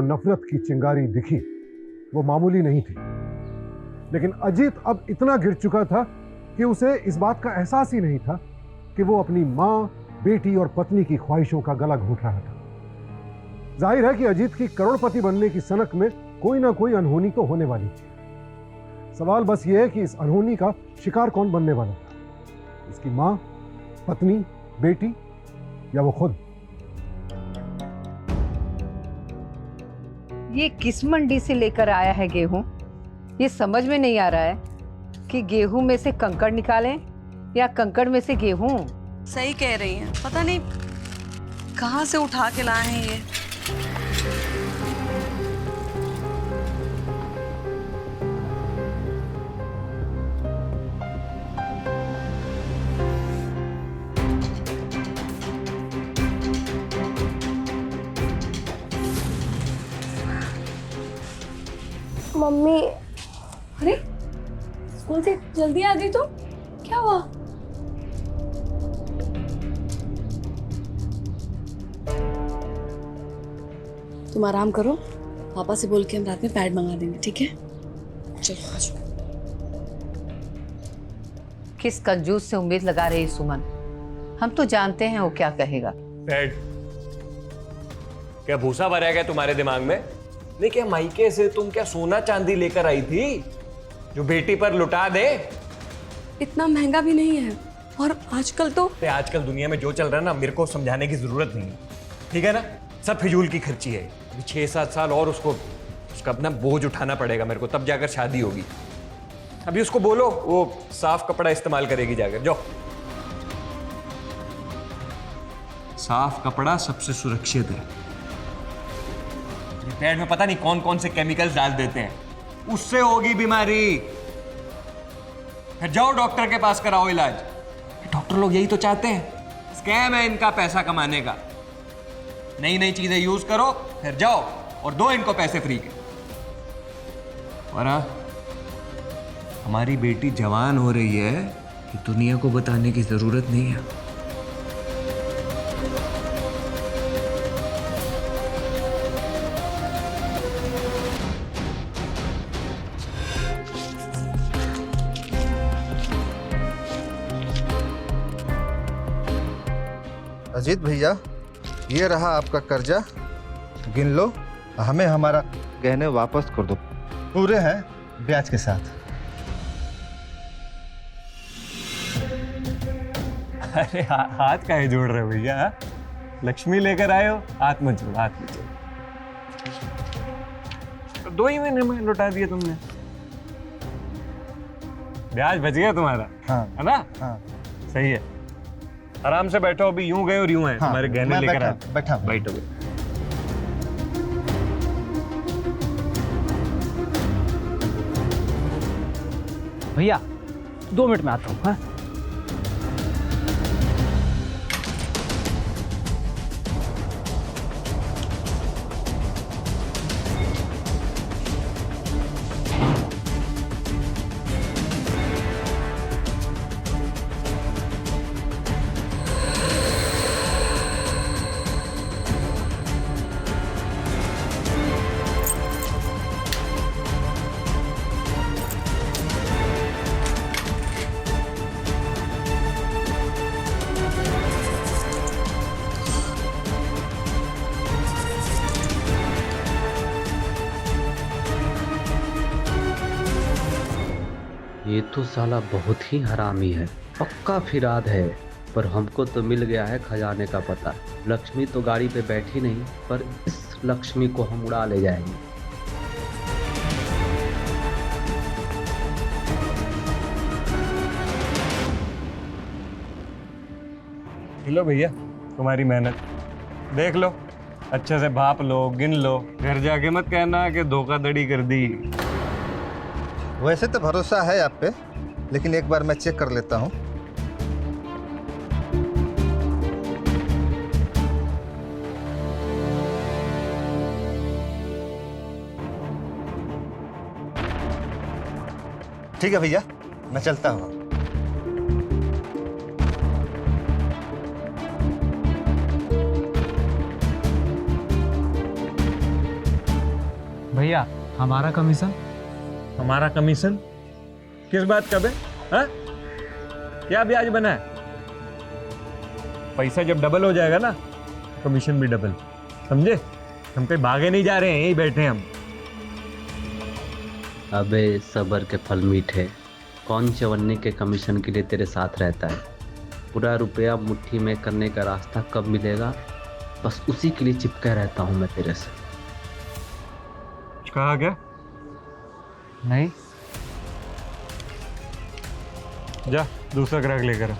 नफरत की चिंगारी दिखी वो मामूली नहीं थी, लेकिन अजीत अब इतना गिर चुका था कि उसे इस बात का एहसास ही नहीं था कि वो अपनी मां, बेटी और पत्नी की ख्वाहिशों का गला घोंट रहा था। जाहिर है कि अजीत की करोड़पति बनने की सनक में कोई ना कोई अनहोनी तो होने वाली थी। सवाल बस यह है कि इस अनहोनी का शिकार कौन बनने वाला था, उसकी मां, पत्नी, बेटी या वो खुद। ये किस मंडी से लेकर आया है गेहूं? ये समझ में नहीं आ रहा है कि गेहूं में से कंकड़ निकालें या कंकड़ में से गेहूं। सही कह रही हैं, पता नहीं कहाँ से उठा के लाए हैं ये। मम्मी, अरे स्कूल से जल्दी आ गई तुम, क्या हुआ? तुम आराम करो, पापा से बोल के हम रात में पैड मंगा देंगे, ठीक है? चलो आज। किस कंजूस से उम्मीद लगा रही सुमन? हम तो जानते हैं वो क्या कहेगा। पैड क्या भूसा भरा गया तुम्हारे दिमाग में? नहीं क्या मायके से तुम क्या सोना चांदी लेकर आई थी जो बेटी पर लुटा दे? इतना महंगा भी नहीं है, और आजकल तो आजकल दुनिया में जो चल रहा है ना, मेरे को समझाने की जरूरत नहीं है, ठीक है ना? सब फिजूल की खर्ची है। अभी 6-7 साल और उसका अपना बोझ उठाना पड़ेगा मेरे को, तब जाकर शादी होगी। अभी उसको बोलो वो साफ कपड़ा इस्तेमाल करेगी जाकर। जाओ, साफ कपड़ा सबसे सुरक्षित है। पेड़ में पता नहीं कौन कौन से केमिकल्स डाल देते हैं, उससे होगी बीमारी। फिर जाओ डॉक्टर के पास कराओ इलाज। डॉक्टर लोग यही तो चाहते हैं, स्कैम है इनका पैसा कमाने का। नई नई चीजें यूज करो, फिर जाओ और दो इनको पैसे फ्री के। और हाँ, हमारी बेटी जवान हो रही है, कि दुनिया को बताने की जरूरत नहीं है। अजीत भैया, ये रहा आपका कर्जा, गिन लो। हमें हमारा गहने वापस कर दो, पूरे हैं ब्याज के साथ। अरे हाथ काहे जोड़ रहे हो भैया? लक्ष्मी लेकर आए हो, हाथ मत जोड़, हाथ मत जोड़। तो 2 ही महीने में लौटा दिया तुमने, ब्याज बच गया तुम्हारा। हाँ, है ना? हाँ, सही है। आराम से बैठो, अभी यूं गए और यूं है। हाँ, तुम्हारे गहने लेकर आए। बैठा बैठो। भैया 2 मिनट में आता हूँ। हाँ, ये तो साला बहुत ही हरामी है, पक्का फिराद है। पर हमको तो मिल गया है खजाने का पता। लक्ष्मी तो गाड़ी पे बैठी नहीं, पर इस लक्ष्मी को हम उड़ा ले जाएंगे। लो भैया, तुम्हारी मेहनत देख लो, अच्छे से भाप लो, गिन लो। घर जाके मत कहना कि धोखाधड़ी कर दी। वैसे तो भरोसा है आप पे, लेकिन एक बार मैं चेक कर लेता हूँ। ठीक है भैया, मैं चलता हूँ। भैया हमारा कमीशन। हमारा कमीशन किस बात का बे? हाँ? क्या ब्याज बना है? पैसा जब डबल हो जाएगा ना, कमीशन भी डबल, समझे? हम कहीं भागे नहीं जा रहे हैं, यहीं बैठे हैं हम। अबे सबर के फल मीठे, कौन चवन्नी के कमीशन के लिए तेरे साथ रहता है? पूरा रुपया मुट्ठी में करने का रास्ता कब मिलेगा, बस उसी के लिए चिपका रहता हूँ मैं तेरे से। कहा क्या? नहीं, जा दूसरा ग्राहक लेकर आ।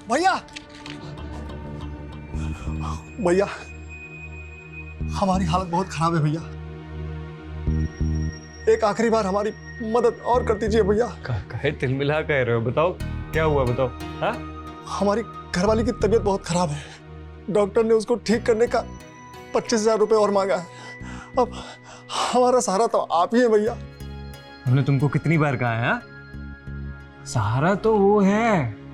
भैया भैया हमारी हालत बहुत खराब है भैया, एक आखिरी बार हमारी मदद और कर दीजिए भैया। कहे तिलमिला कह रहे हो? बताओ क्या हुआ, बताओ। हाँ? हमारी घरवाली की तबीयत बहुत खराब है, डॉक्टर ने उसको ठीक करने का 25,000 रुपये और मांगा है। अब हमारा सहारा तो आप ही है भैया। हमने तुमको कितनी बार कहा है? हाँ? सहारा तो वो है,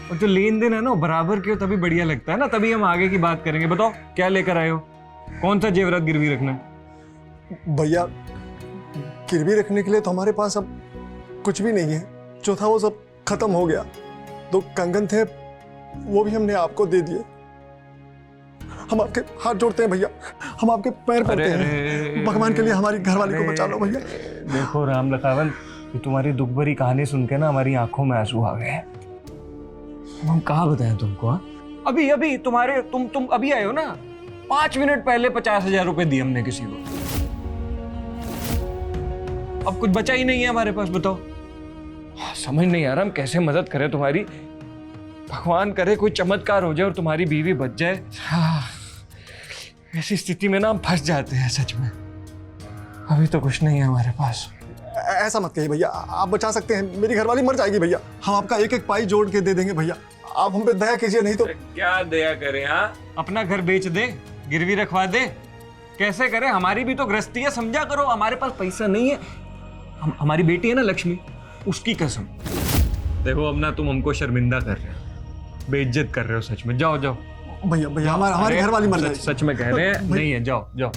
और जो लेन देन है ना बराबर के हो तभी बढ़िया लगता है ना, तभी हम आगे की बात करेंगे। बताओ क्या लेकर आए हो, कौन सा जेवरात गिरवी रखना है? भैया गिरवी रखने के लिए तो हमारे पास अब कुछ भी नहीं है, जो था वो सब खत्म हो गया। 2 कंगन थे, वो भी हमने आपको दे दिए। हम आपके हाथ जोड़ते हैं भैया, हम आपके पैर पड़ते हैं, भगवान के लिए हमारी घरवाली को बचा लो भैया। देखो राम लखावन, तुम्हारी दुख भरी कहानी सुन के ना हमारी आंखों में आंसू आ गए हैं। हम कहाँ बताएं तुमको? हाँ? अभी अभी तुम्हारे तुम अभी आए हो ना, 5 मिनट पहले 50,000 रुपए दिए हमने किसी को। अब कुछ बचा ही नहीं है हमारे पास, बताओ। समझ नहीं आ रहा हम कैसे मदद करें तुम्हारी। भगवान करे कोई चमत्कार हो जाए और तुम्हारी बीवी बच जाए। ऐसी स्थिति में ना हम फंस जाते हैं सच में। अभी तो कुछ नहीं है हमारे पास। ऐसा मत कहिए भैया, आप बचा सकते हैं, मेरी घरवाली मर जाएगी भैया। हम आपका एक एक पाई जोड़ के दे देंगे भैया, आप हम पे दया कीजिए, नहीं तो। क्या दया करें? हाँ, अपना घर बेच दे, गिरवी रखवा दे, कैसे करें? हमारी भी तो गृहस्थी है, समझा करो। हमारे पास पैसा नहीं है। हमारी बेटी है ना लक्ष्मी, उसकी कसम। देखो अब ना तुम हमको शर्मिंदा कर रहे हो, बेइज्जत कर रहे हो सच में। जाओ जाओ भैया भैया हमारी घरवाली मर जाएगी। सच में कह रहे हैं, नहीं है, जाओ जाओ।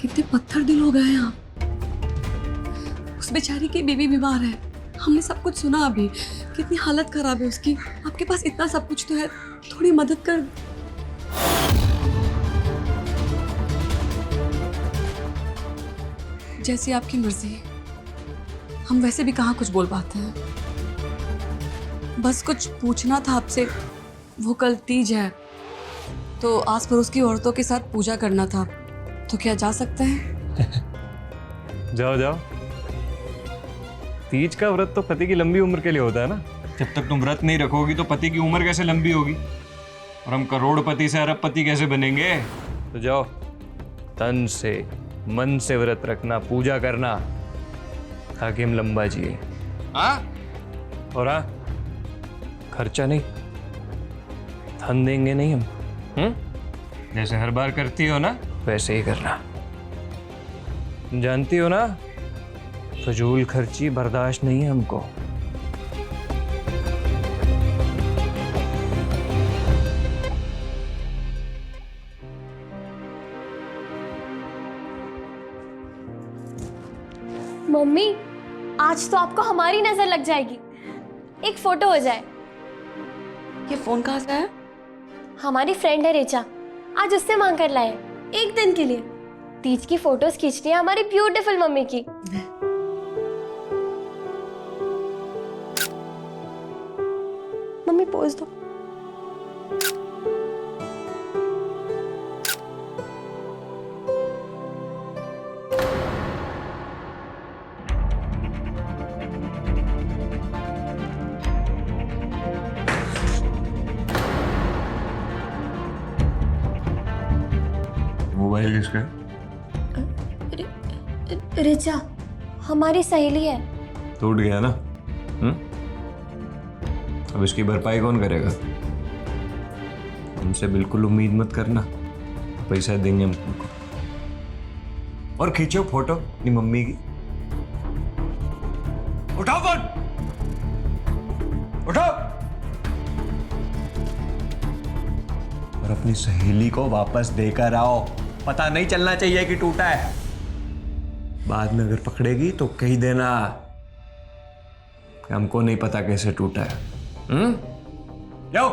कितने पत्थर दिल हो गए हैं आप। उस बेचारी की बीवी बीमार है, हमने सब कुछ सुना अभी, कितनी हालत खराब है उसकी। आपके पास इतना सब कुछ तो है, थोड़ी मदद कर। जैसी आपकी मर्जी, हम वैसे भी कहाँ कुछ बोल पाते हैं। बस कुछ पूछना था आपसे, वो कल तीज है तो आस पड़ोस की औरतों के साथ पूजा करना था, तो क्या जा सकते हैं? जाओ जाओ। तीज का व्रत तो पति की लंबी उम्र के लिए होता है ना। जब तक तुम व्रत नहीं रखोगी तो पति की उम्र कैसे लंबी होगी, और हम करोड़पति से अरबपति कैसे बनेंगे? तो जाओ, तन से मन से व्रत रखना, पूजा करना, ताकि हम लंबा जिए। हाँ? और हाँ, खर्चा नहीं, धन देंगे नहीं हम। जैसे हर बार करती हो ना, वैसे ही करना। जानती हो ना, फजूल खर्ची बर्दाश्त नहीं है हमको। मम्मी, आज तो आपको हमारी नजर लग जाएगी। एक फोटो हो जाए। ये फोन कहाँ से आया? हमारी फ्रेंड है रेचा, आज उससे मांग कर लाए, एक दिन के लिए। तीज की फोटोज खींचनी है हमारी ब्यूटीफुल मम्मी की। मम्मी पोज दो। मोबाइल किसका है? रिचा हमारी सहेली है। टूट गया ना? अब इसकी भरपाई कौन करेगा? हमसे बिल्कुल उम्मीद मत करना, पैसा देंगे हम तुमको। और खींचो फोटो अपनी मम्मी की। उठाओ फोन, उठाओ। और अपनी सहेली को वापस देकर आओ। पता नहीं चलना चाहिए कि टूटा है। बाद में अगर पकड़ेगी तो कह देना कि हमको नहीं पता कैसे टूटा है। जाओ।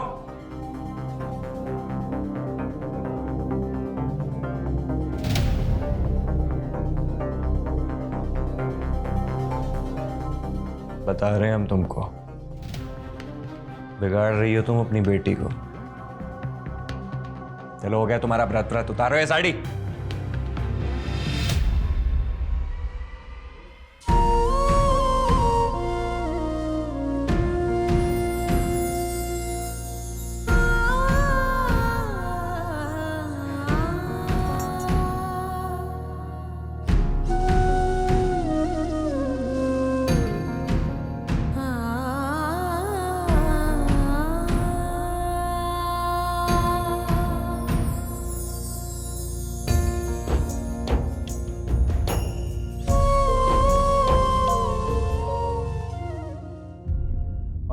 बता रहे हैं हम तुमको, बिगाड़ रही हो तुम अपनी बेटी को। चलो हो गया तुम्हारा व्रत, उतारो ये साड़ी।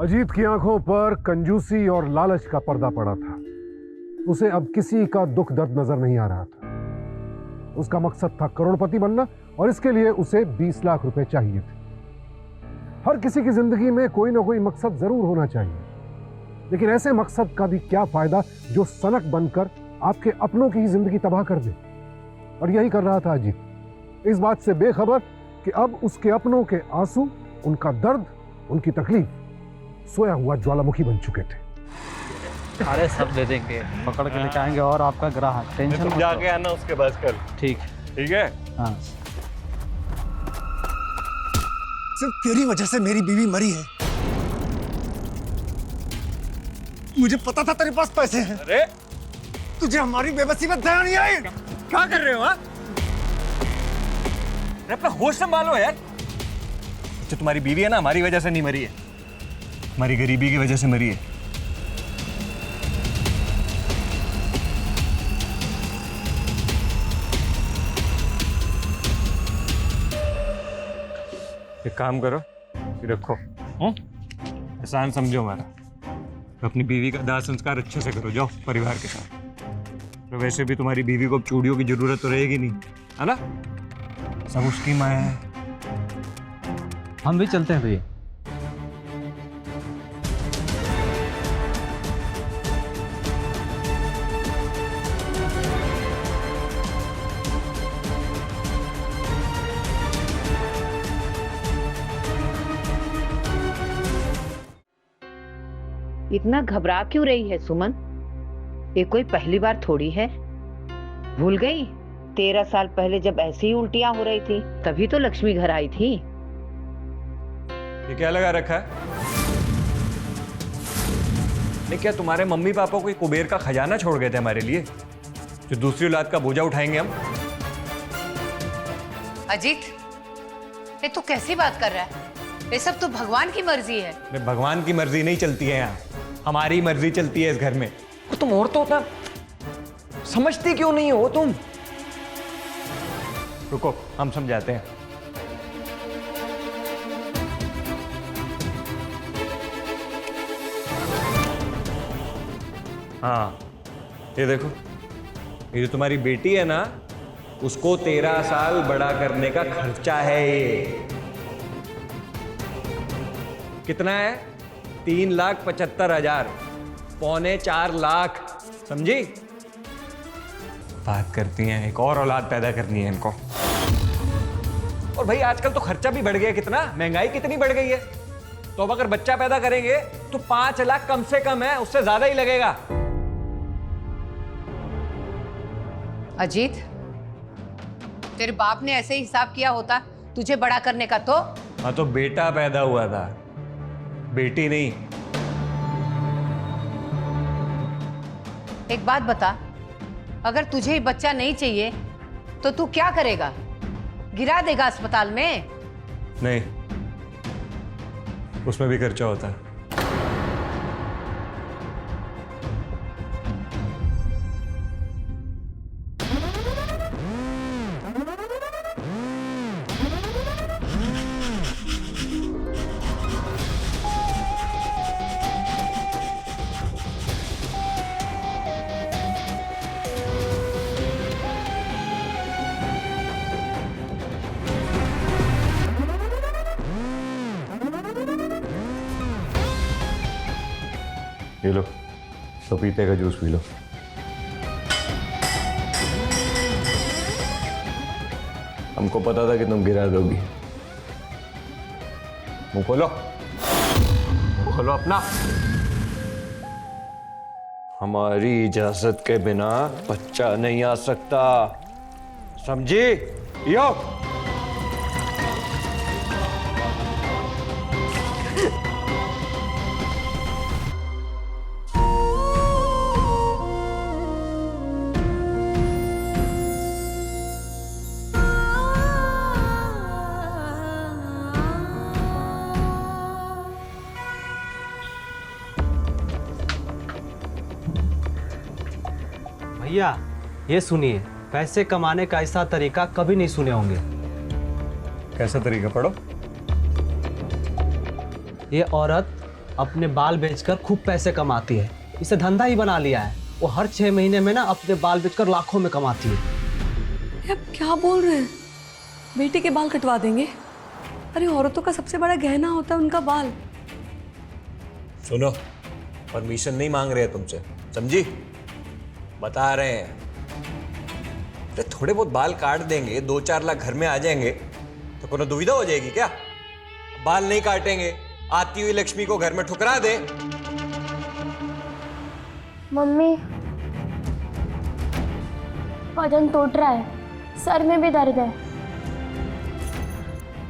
अजीत की आंखों पर कंजूसी और लालच का पर्दा पड़ा था। उसे अब किसी का दुख दर्द नजर नहीं आ रहा था। उसका मकसद था करोड़पति बनना और इसके लिए उसे 20 लाख रुपए चाहिए थे। हर किसी की जिंदगी में कोई ना कोई मकसद जरूर होना चाहिए, लेकिन ऐसे मकसद का भी क्या फायदा जो सनक बनकर आपके अपनों की ही जिंदगी तबाह कर दे। और यही कर रहा था अजीत, इस बात से बेखबर कि अब उसके अपनों के आंसू, उनका दर्द, उनकी तकलीफ सोया हुआ ज्वालामुखी बन चुके थे। अरे सब दे देंगे, पकड़ के लेके आएंगे। और आपका ग्राहक टेंशन मत जाके आना उसके पास कल। ठीक ठीक है। हाँ। सिर्फ तेरी वजह से मेरी बीवी मरी है। मुझे पता था तेरे पास पैसे हैं। अरे तुझे हमारी बेबसी में दया नहीं आई? क्या कर रहे हो? अरे अपना होश संभालो यार। जो तुम्हारी बीवी है ना, हमारी वजह से नहीं मरी है, हमारी गरीबी की वजह से मरी है। एक काम करो, ये रखो। एहसान समझो हमारा। अपनी बीवी का दाह संस्कार अच्छे से करो, जाओ परिवार के साथ। तो वैसे भी तुम्हारी बीवी को अब चूड़ियों की जरूरत तो रहेगी नहीं, है ना? सब उसकी माँ है। हम भी चलते हैं भैया। इतना घबरा क्यों रही है सुमन? ये कोई पहली बार थोड़ी है। भूल गई 13 साल पहले जब ऐसी ही उल्टियां हो रही थी, तभी तो लक्ष्मी घर आई थी। ये क्या लगा रखा है? नहीं, क्या तुम्हारे मम्मी पापा कोई कुबेर का खजाना छोड़ गए थे हमारे लिए, जो दूसरी औलाद का बोझा उठाएंगे हम? अजीत, ये तू कैसी बात कर रहा है? ये सब तो भगवान की मर्जी है। नहीं, भगवान की मर्जी नहीं चलती है यहाँ, हमारी मर्जी चलती है इस घर में। तुम और तो उतना समझती क्यों नहीं हो तुम? रुको, हम समझाते हैं। हाँ, ये देखो, ये जो तुम्हारी बेटी है ना, उसको 13 साल बड़ा करने का खर्चा है ये। कितना है? 3,75,000, 3.25 लाख, समझी? बात करती हैं, एक और औलाद पैदा करनी है इनको। और भाई आजकल तो खर्चा भी बढ़ गया, कितना महंगाई कितनी बढ़ गई है। तो अब अगर बच्चा पैदा करेंगे तो 5 लाख कम से कम है, उससे ज्यादा ही लगेगा। अजीत, तेरे बाप ने ऐसे ही हिसाब किया होता तुझे बड़ा करने का तो? हाँ, तो बेटा पैदा हुआ था, बेटी नहीं। एक बात बता, अगर तुझे ये बच्चा नहीं चाहिए तो तू क्या करेगा? गिरा देगा अस्पताल में? नहीं, उसमें भी खर्चा होता है। ये लो, पपीते का जूस पी लो। हमको पता था कि तुम गिरा दोगी। मुंह खोलो, मुंह खोलो अपना। हमारी इजाजत के बिना बच्चा नहीं आ सकता, समझी? यो भैया ये सुनिए, पैसे कमाने का ऐसा तरीका कभी नहीं सुने होंगे। कैसा तरीका? पढ़ो। ये औरत अपने बाल बेचकर खूब पैसे कमाती है, इसे धंधा ही बना लिया है। वो हर 6 महीने में ना अपने बाल बेचकर लाखों में कमाती है। ये आप क्या बोल रहे हैं? बेटे के बाल कटवा देंगे? अरे औरतों का सबसे बड़ा गहना होता है उनका बाल। सुनो, परमिशन नहीं मांग रहे हैं तुमसे, समझी? बता रहे हैं, तो थोड़े बहुत बाल काट देंगे, 2-4 लाख घर में आ जाएंगे तो कोनो दुविधा हो जाएगी क्या? बाल नहीं काटेंगे, आती हुई लक्ष्मी को घर में ठुकरा दे। मम्मी, वजन टूट रहा है, सर में भी दर्द है।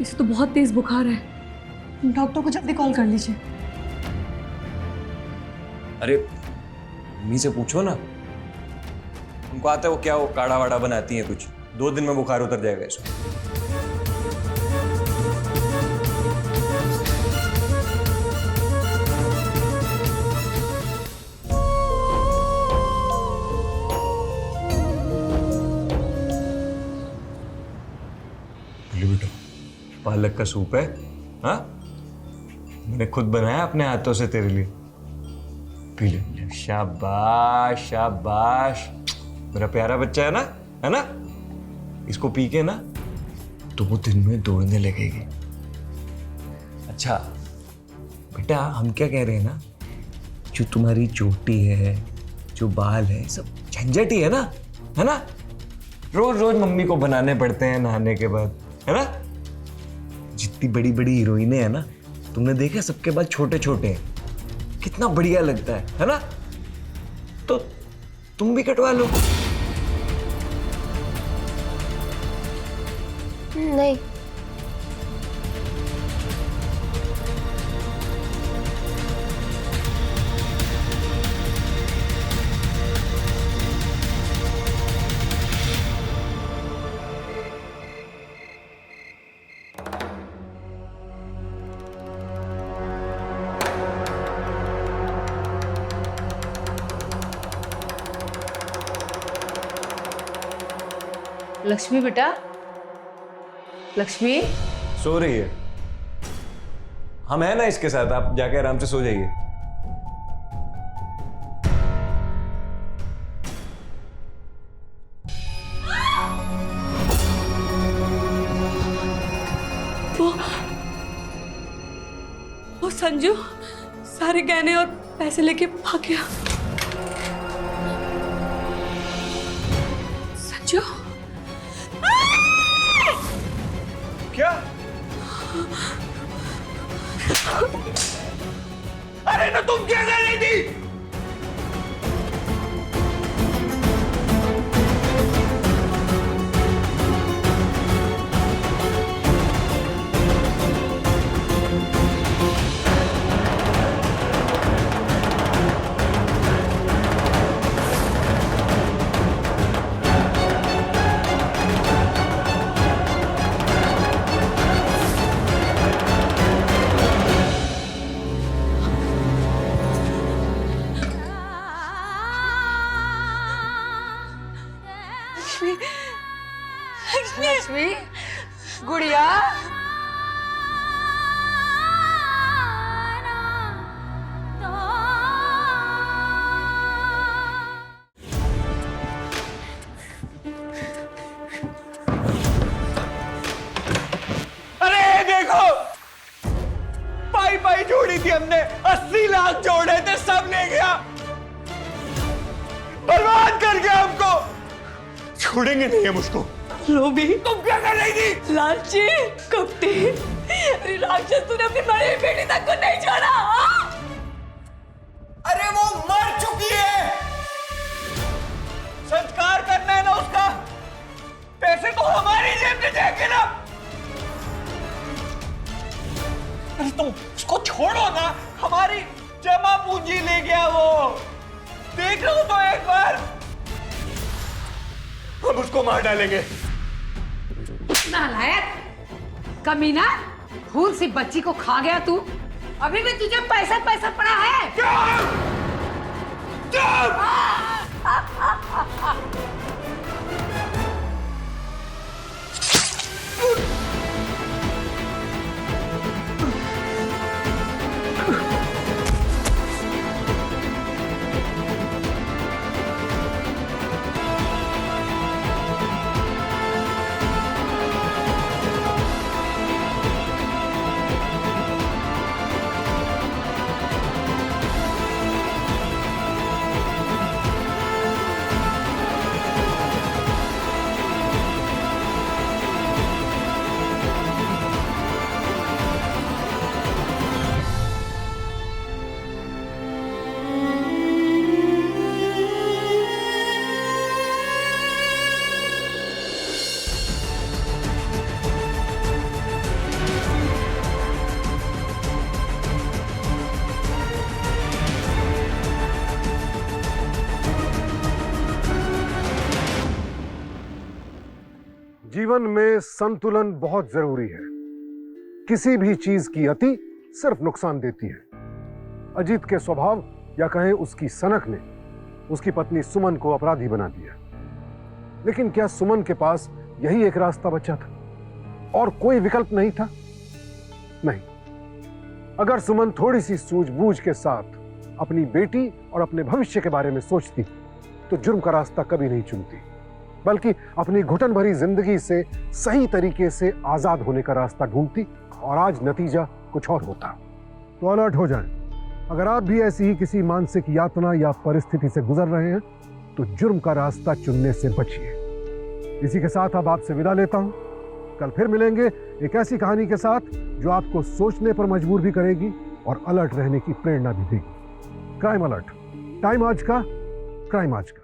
इसे तो बहुत तेज बुखार है, डॉक्टर को जल्दी कॉल कर लीजिए। अरे मम्मी से पूछो ना, उनको आता है वो क्या, वो काढ़ा वाड़ा बनाती है कुछ, 2 दिन में बुखार उतर जाएगा इसको। बेटा, पालक का सूप है, हाँ? मैंने खुद बनाया अपने हाथों से तेरे लिए, पी ले। शाबाश शाबाश, मेरा प्यारा बच्चा है ना? इसको पी के ना तो वो दिन में दौड़ने लगेगी। अच्छा बेटा, हम क्या कह रहे हैं ना, जो तुम्हारी चोटी है, जो बाल है, सब झंझट ही है ना? रोज रोज मम्मी को बनाने पड़ते हैं नहाने के बाद, है ना? जितनी बड़ी बड़ी हीरोइनें हैं ना, तुमने देखा सबके बाल छोटे छोटे हैं, कितना बढ़िया लगता है ना? तो तुम भी कटवा लो। नहीं, लक्ष्मी बेटा, लक्ष्मी सो रही है। हम है ना इसके साथ, आप जाके आराम से सो जाइए। वो संजू सारे गहने और पैसे लेके भाग गया। संजू, क्या? अरे तो तुम क्या कर रही थी? हाथ जोड़े थे सब ले गया, बर्बाद कर गया हमको। छोड़ेंगे नहीं हम उसको। लोभी, तुम क्या कर रही थी? लालची, कपटी, अरे राक्षस, तूने अपनी बड़ी बेटी तक को नहीं छोड़ा। हाँ? अरे वो मर चुकी है, संस्कार करना है ना उसका, पैसे तो हमारी जेब में जाएंगे ना। अरे तुम उसको छोड़ो ना, हमारी जमा पूंजी ले गया वो, देख लो तो एक बार। हम उसको मार डालेंगे। नालायक, कमीना, खून सी बच्ची को खा गया तू। अभी भी तुझे पैसा पैसा पड़ा है। जीवन में संतुलन बहुत जरूरी है। किसी भी चीज की अति सिर्फ नुकसान देती है। अजीत के स्वभाव या कहें उसकी सनक ने उसकी पत्नी सुमन को अपराधी बना दिया। लेकिन क्या सुमन के पास यही एक रास्ता बचा था और कोई विकल्प नहीं था? नहीं। अगर सुमन थोड़ी सी सूझबूझ के साथ अपनी बेटी और अपने भविष्य के बारे में सोचती तो जुर्म का रास्ता कभी नहीं चुनती, बल्कि अपनी घुटन भरी जिंदगी से सही तरीके से आजाद होने का रास्ता ढूंढती, और आज नतीजा कुछ और होता। तो अलर्ट हो जाएं। अगर आप भी ऐसी ही किसी मानसिक यातना या परिस्थिति से गुजर रहे हैं तो जुर्म का रास्ता चुनने से बचिए। इसी के साथ अब आपसे विदा लेता हूं। कल फिर मिलेंगे एक ऐसी कहानी के साथ जो आपको सोचने पर मजबूर भी करेगी और अलर्ट रहने की प्रेरणा भी देगी। क्राइम अलर्ट, टाइम आज का, क्राइम आज का।